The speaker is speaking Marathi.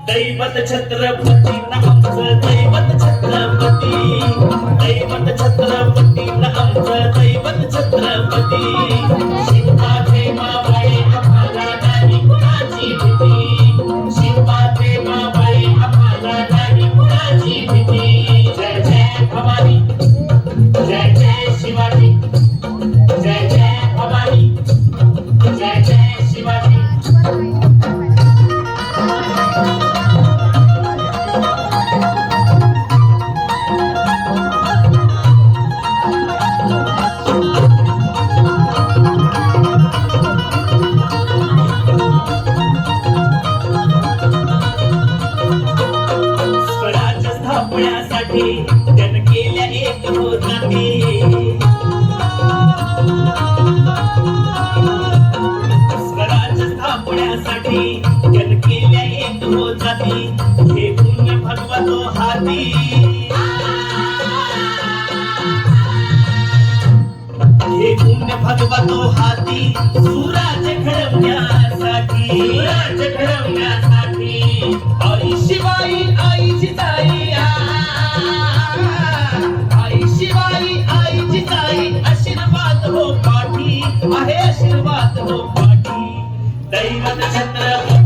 दैवत छत्रपती ना आमचं दैवत छत्रपती, दैवत छत्रपती ना आमचं दैवत छत्रपती. शिवबाचे मावळे आम्हाला नाही कुणाची भीती, शिवबाचे मावळे आम्हाला नाही कुणाची भीती. जय जय भवानी, जय जय शिवाजी, जय जय भवानी, जय जय शिवाजी. स्वराज्य स्थापण्यासाठी जन केल्या एक होताती, स्वराज्य स्थापण्यासाठी जन केल्या एक होताती. हे पुण्य भगवतो हाती, हे पुण्य भगवतो हाती. सुराज्य घडवण्यासाठी, सुराज्य घडवण्यासाठी आई शिवाई आई जिजाई, आई शिवाई आई जिजाई. आशीर्वाद हो पाठी आहे, आशीर्वाद हो पाठी. दैवत छत्रपती